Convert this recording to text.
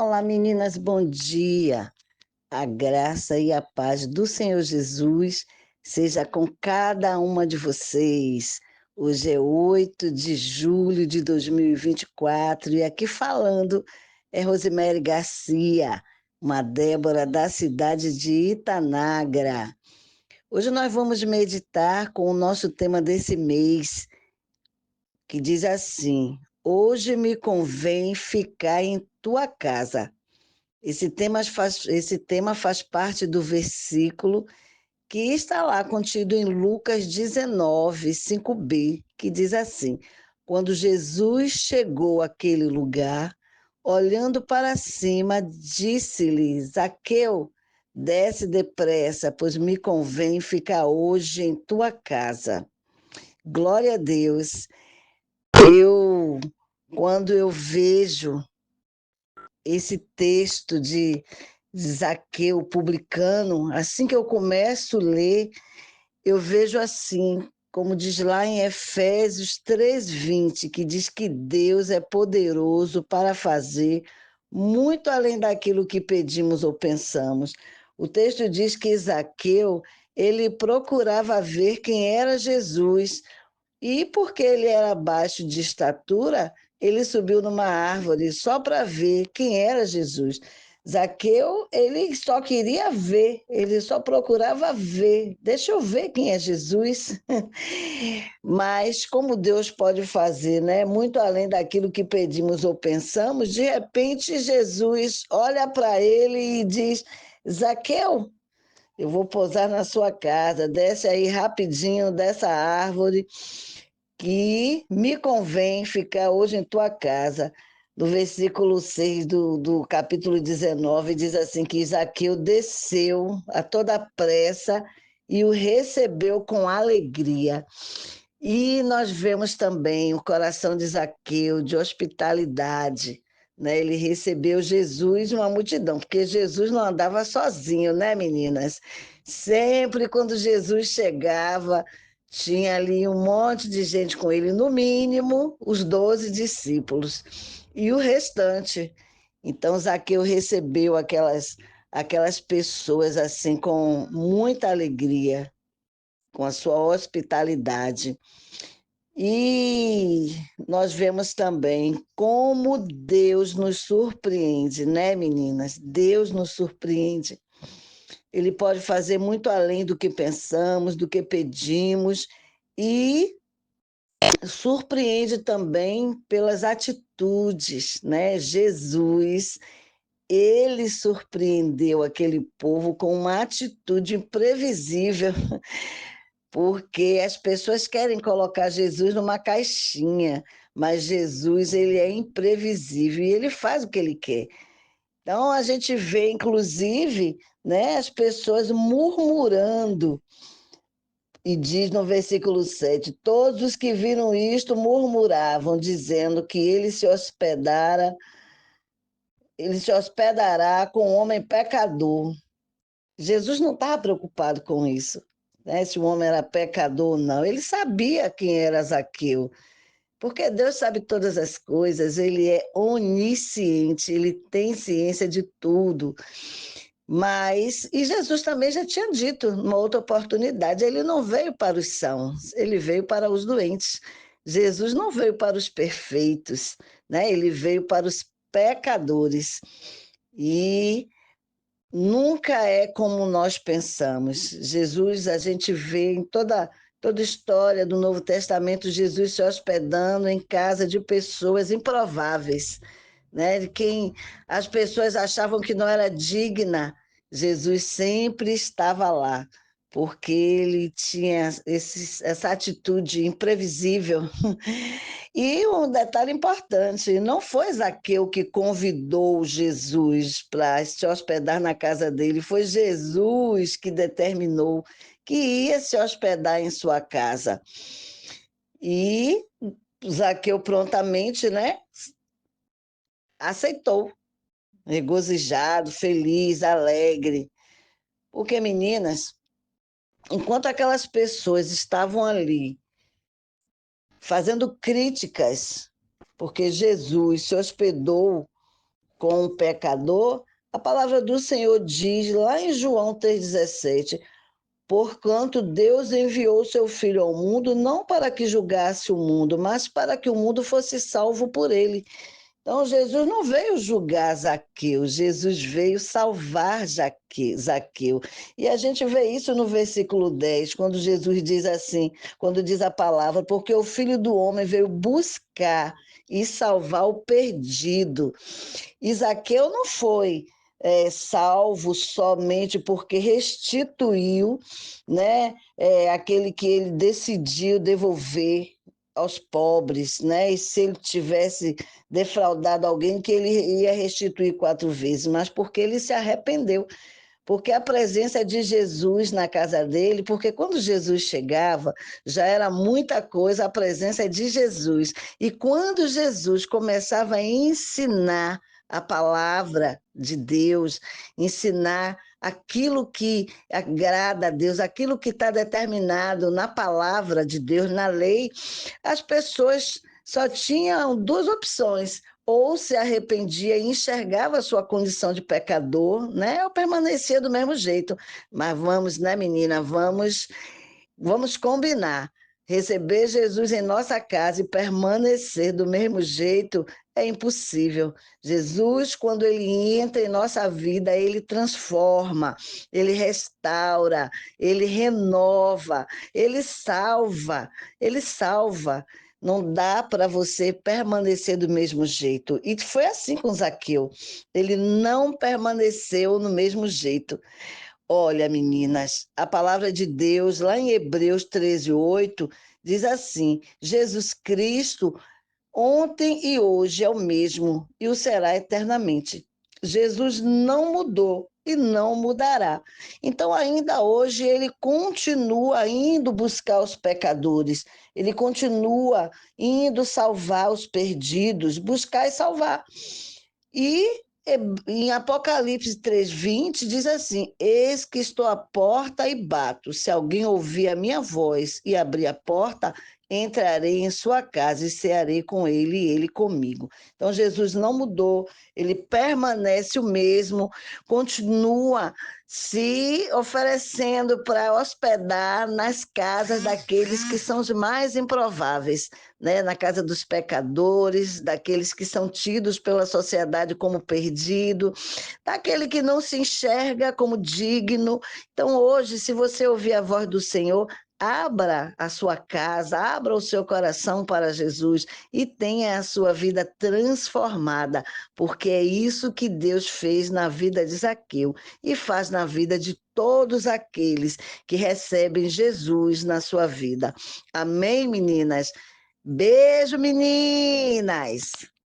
Olá, meninas, bom dia. A graça e a paz do Senhor Jesus seja com cada uma de vocês. Hoje é 8 de julho de 2024 e aqui falando é Rosemary Garcia, uma Débora da cidade de Itanagra. Hoje nós vamos meditar com o nosso tema desse mês, que diz assim: Hoje me convém ficar em tua casa. Esse tema faz parte do versículo que está lá contido em Lucas 19, 5b, que diz assim: Quando Jesus chegou àquele lugar, olhando para cima, disse-lhe: Zaqueu, desce depressa, pois me convém ficar hoje em tua casa. Glória a Deus. Eu, quando eu vejo esse texto de Zaqueu publicano, assim que eu começo a ler, eu vejo assim, como diz lá em Efésios 3:20, que diz que Deus é poderoso para fazer muito além daquilo que pedimos ou pensamos. O texto diz que Zaqueu, ele procurava ver quem era Jesus, e porque ele era baixo de estatura, ele subiu numa árvore só para ver quem era Jesus. Zaqueu, ele só queria ver, ele só procurava ver. Deixa eu ver quem é Jesus. Mas como Deus pode fazer, né? Muito além daquilo que pedimos ou pensamos, de repente Jesus olha para ele e diz: Zaqueu, eu vou pousar na sua casa, desce aí rapidinho dessa árvore que me convém ficar hoje em tua casa. No versículo 6 do capítulo 19, diz assim que Zaqueu desceu a toda pressa e o recebeu com alegria. E nós vemos também o coração de Zaqueu, de hospitalidade, né? Ele recebeu Jesus e uma multidão, porque Jesus não andava sozinho, né, meninas? Sempre quando Jesus chegava, tinha ali um monte de gente com ele, no mínimo os 12 discípulos e o restante. Então, Zaqueu recebeu aquelas pessoas assim com muita alegria, com a sua hospitalidade. E nós vemos também como Deus nos surpreende, né, meninas? Deus nos surpreende. Ele pode fazer muito além do que pensamos, do que pedimos, e surpreende também pelas atitudes, né? Jesus, ele surpreendeu aquele povo com uma atitude imprevisível, porque as pessoas querem colocar Jesus numa caixinha, mas Jesus, ele é imprevisível e ele faz o que ele quer. Então a gente vê, inclusive, né, as pessoas murmurando, e diz no versículo 7: todos os que viram isto murmuravam, dizendo que ele se hospedará com um homem pecador. Jesus não estava preocupado com isso, né? Se o homem era pecador ou não. Ele sabia quem era Zaqueu, porque Deus sabe todas as coisas, ele é onisciente, ele tem ciência de tudo. E Jesus também já tinha dito, numa outra oportunidade, ele não veio para os sãos, ele veio para os doentes. Jesus não veio para os perfeitos, né? Ele veio para os pecadores. E nunca é como nós pensamos. Jesus, a gente vê em toda a história do Novo Testamento, Jesus se hospedando em casa de pessoas improváveis, né? De quem as pessoas achavam que não era digna, Jesus sempre estava lá, porque ele tinha essa atitude imprevisível. E um detalhe importante, não foi Zaqueu que convidou Jesus para se hospedar na casa dele, foi Jesus que determinou que ia se hospedar em sua casa. E Zaqueu prontamente, né, aceitou, regozijado, feliz, alegre. Porque, meninas, enquanto aquelas pessoas estavam ali fazendo críticas, porque Jesus se hospedou com o pecador, a palavra do Senhor diz lá em João 3,17: porquanto Deus enviou seu Filho ao mundo não para que julgasse o mundo, mas para que o mundo fosse salvo por ele. Então, Jesus não veio julgar Zaqueu, Jesus veio salvar Zaqueu. E a gente vê isso no versículo 10, quando Jesus diz assim, quando diz a palavra, porque o Filho do Homem veio buscar e salvar o perdido. E Zaqueu não foi salvo somente porque restituiu, né, aquele que ele decidiu devolver aos pobres, né? E se ele tivesse defraudado alguém, que ele ia restituir 4 vezes, mas porque ele se arrependeu, porque a presença de Jesus na casa dele, porque quando Jesus chegava, já era muita coisa a presença de Jesus. E quando Jesus começava a ensinar a palavra de Deus, ensinar aquilo que agrada a Deus, aquilo que está determinado na palavra de Deus, na lei, as pessoas só tinham 2 opções: ou se arrependia e enxergava a sua condição de pecador, né? Ou permanecia do mesmo jeito. Mas vamos, né, menina? Vamos combinar. Receber Jesus em nossa casa e permanecer do mesmo jeito é impossível. Jesus, quando ele entra em nossa vida, ele transforma, ele restaura, ele renova, ele salva, ele salva. Não dá para você permanecer do mesmo jeito. E foi assim com Zaqueu. Ele não permaneceu no mesmo jeito. Olha, meninas, a palavra de Deus, lá em Hebreus 13:8, diz assim: Jesus Cristo, ontem e hoje é o mesmo e o será eternamente. Jesus não mudou e não mudará. Então, ainda hoje, ele continua indo buscar os pecadores, ele continua indo salvar os perdidos, buscar e salvar. E em Apocalipse 3:20 diz assim: eis que estou à porta e bato. Se alguém ouvir a minha voz e abrir a porta, entrarei em sua casa e cearei com ele e ele comigo. Então, Jesus não mudou, ele permanece o mesmo, continua se oferecendo para hospedar nas casas daqueles que são os mais improváveis, né? Na casa dos pecadores, daqueles que são tidos pela sociedade como perdido, daquele que não se enxerga como digno. Então, hoje, se você ouvir a voz do Senhor, abra a sua casa, abra o seu coração para Jesus e tenha a sua vida transformada, porque é isso que Deus fez na vida de Zaqueu e faz na vida de todos aqueles que recebem Jesus na sua vida. Amém, meninas? Beijo, meninas!